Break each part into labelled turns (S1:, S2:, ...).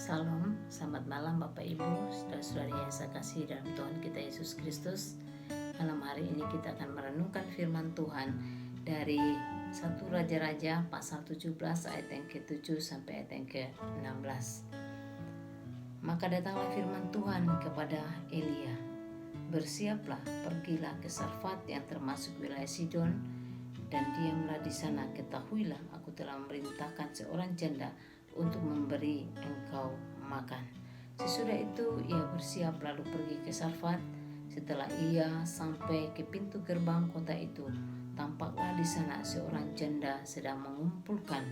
S1: Salam, selamat malam Bapak Ibu, saudara-saudari yang saya kasih dalam Tuhan kita Yesus Kristus. Malam hari ini kita akan merenungkan firman Tuhan dari 1 Raja-Raja pasal 17 ayat yang ke-7 sampai ayat yang ke-16. Maka datanglah firman Tuhan kepada Elia, "Bersiaplah, pergilah ke Sarfat yang termasuk wilayah Sidon, dan diamlah di sana. Ketahuilah, aku telah memerintahkan seorang janda untuk memberi engkau makan." Sesudah itu ia bersiap lalu pergi ke Sarfat. Setelah ia sampai ke pintu gerbang kota itu, tampaklah di sana seorang janda sedang mengumpulkan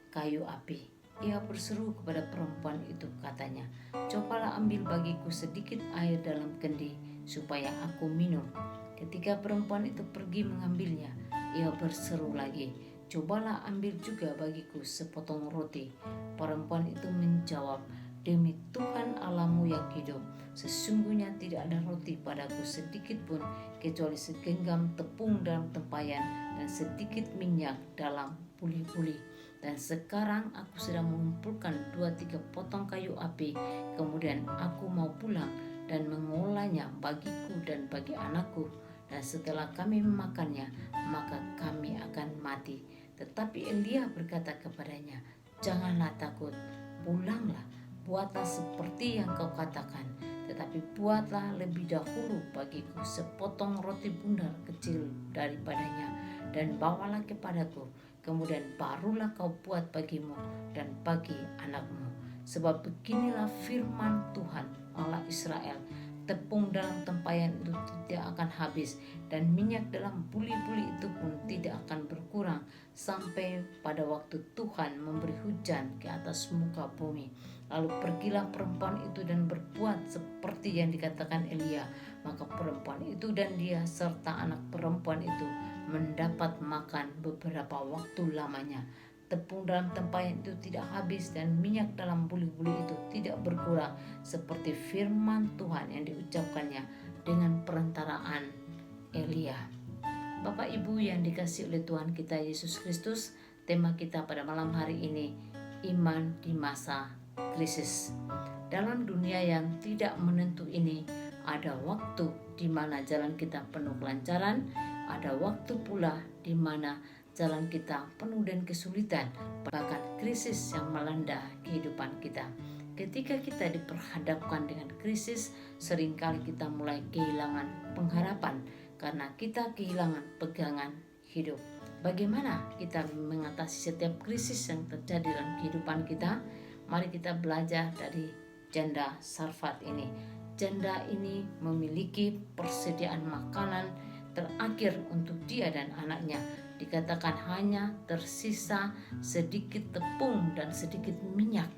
S1: kayu api. Ia berseru kepada perempuan itu, katanya, "Cobalah ambil bagiku sedikit air dalam kendi supaya aku minum." Ketika perempuan itu pergi mengambilnya, ia berseru lagi, "Cobalah ambil juga bagiku sepotong roti." Perempuan itu menjawab, "Demi Tuhan Allahmu yang hidup, sesungguhnya tidak ada roti padaku sedikit pun, kecuali segenggam tepung dalam tempayan dan sedikit minyak dalam buli-buli. Dan sekarang aku sedang mengumpulkan 2-3 potong kayu api. Kemudian aku mau pulang dan mengolahnya bagiku dan bagi anakku. Dan setelah kami memakannya, maka kami akan mati." Tetapi Elia berkata kepadanya, "Janganlah takut, pulanglah, buatlah seperti yang kau katakan. Tetapi buatlah lebih dahulu bagiku sepotong roti bundar kecil daripadanya, dan bawalah kepadaku. Kemudian barulah kau buat bagimu dan bagi anakmu. Sebab beginilah firman Tuhan Allah Israel, tepung dalam tempayan itu tidak akan habis, dan minyak dalam buli-buli itu pun tidak akan berkurang, sampai pada waktu Tuhan memberi hujan ke atas muka bumi." Lalu pergilah perempuan itu dan berbuat seperti yang dikatakan Elia. Maka perempuan itu dan dia serta anak perempuan itu mendapat makan beberapa waktu lamanya. Tepung dalam tempayan itu tidak habis, dan minyak dalam buli-buli itu tidak berkurang, seperti firman Tuhan yang diucapkannya dengan perantaraan Elia. Bapak Ibu yang dikasihi oleh Tuhan kita Yesus Kristus, tema kita pada malam hari ini, iman di masa krisis. Dalam dunia yang tidak menentu ini, ada waktu di mana jalan kita penuh kelancaran, ada waktu pula di mana jalan kita penuh dengan kesulitan, bahkan krisis yang melanda kehidupan kita. Ketika kita diperhadapkan dengan krisis, seringkali kita mulai kehilangan pengharapan karena kita kehilangan pegangan hidup. Bagaimana kita mengatasi setiap krisis yang terjadi dalam kehidupan kita? Mari kita belajar dari janda Sarfat ini. Janda ini memiliki persediaan makanan terakhir untuk dia dan anaknya. Dikatakan hanya tersisa sedikit tepung dan sedikit minyak.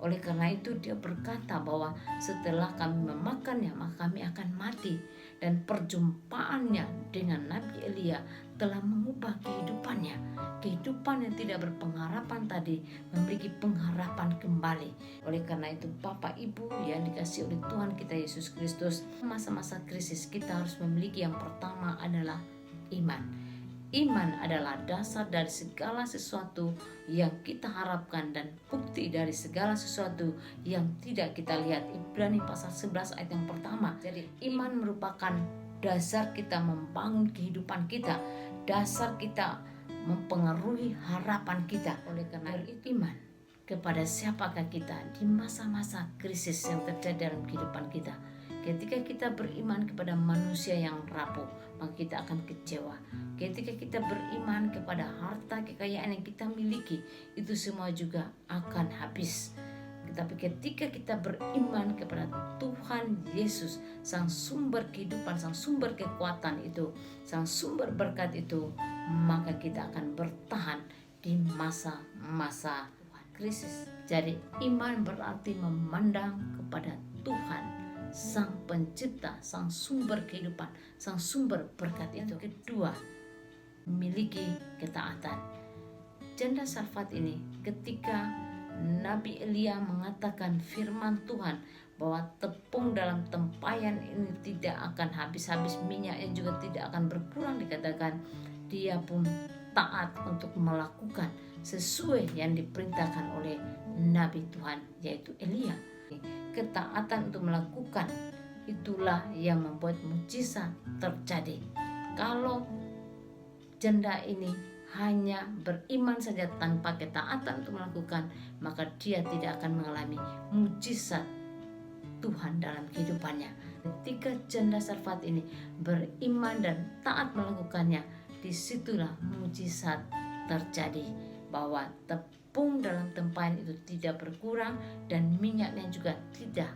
S1: Oleh karena itu dia berkata bahwa setelah kami memakannya, maka kami akan mati. Dan perjumpaannya dengan Nabi Elia telah mengubah kehidupannya. Kehidupan yang tidak berpengharapan tadi memiliki pengharapan kembali. Oleh karena itu Bapak Ibu yang dikasihi oleh Tuhan kita Yesus Kristus, masa-masa krisis kita harus memiliki yang pertama adalah iman. Iman adalah dasar dari segala sesuatu yang kita harapkan dan bukti dari segala sesuatu yang tidak kita lihat. Ibrani pasal 11 ayat yang pertama. Jadi iman merupakan dasar kita membangun kehidupan kita, dasar kita mempengaruhi harapan kita. Oleh karena itu iman kepada siapakah kita di masa-masa krisis yang terjadi dalam kehidupan kita. Ketika kita beriman kepada manusia yang rapuh, maka kita akan kecewa. Ketika kita beriman kepada harta kekayaan yang kita miliki, itu semua juga akan habis. Tapi ketika kita beriman kepada Tuhan Yesus, sang sumber kehidupan, sang sumber kekuatan itu, sang sumber berkat itu, maka kita akan bertahan di masa-masa krisis. Jadi iman berarti memandang kepada Tuhan, sang pencipta, sang sumber kehidupan, sang sumber berkat itu. Kedua, memiliki ketaatan. Janda Sarfat ini ketika Nabi Elia mengatakan firman Tuhan bahwa tepung dalam tempayan ini tidak akan habis-habis, minyaknya juga tidak akan berkurang, dikatakan dia pun taat untuk melakukan sesuai yang diperintahkan oleh nabi Tuhan, yaitu Elia. Ketaatan untuk melakukan itulah yang membuat mujizat terjadi. Kalau janda ini hanya beriman saja tanpa ketaatan untuk melakukan, maka dia tidak akan mengalami mujizat Tuhan dalam kehidupannya. Ketika janda Sarfat ini beriman dan taat melakukannya, disitulah mujizat terjadi, bahwa tepung dalam tempayan itu tidak berkurang dan minyaknya juga tidak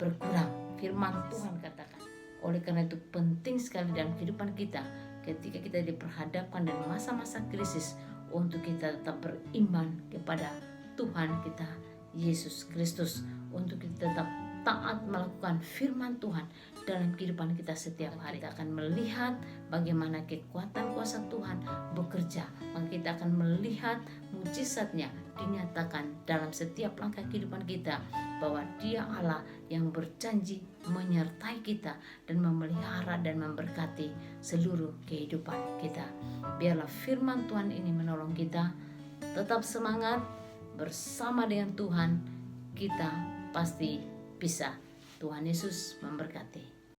S1: berkurang. Firman Tuhan katakan. Oleh karena itu penting sekali dalam kehidupan kita, ketika kita diperhadapkan dengan masa-masa krisis, untuk kita tetap beriman kepada Tuhan kita Yesus Kristus, untuk kita tetap taat melakukan firman Tuhan dalam kehidupan kita setiap hari. Kita akan melihat bagaimana kekuatan kuasa Tuhan bekerja, maka kita akan melihat mujizatnya dinyatakan dalam setiap langkah kehidupan kita, bahwa Dia Allah yang berjanji menyertai kita dan memelihara dan memberkati seluruh kehidupan kita. Biarlah firman Tuhan ini menolong kita tetap semangat bersama dengan Tuhan. Kita pasti bisa. Tuhan Yesus memberkati.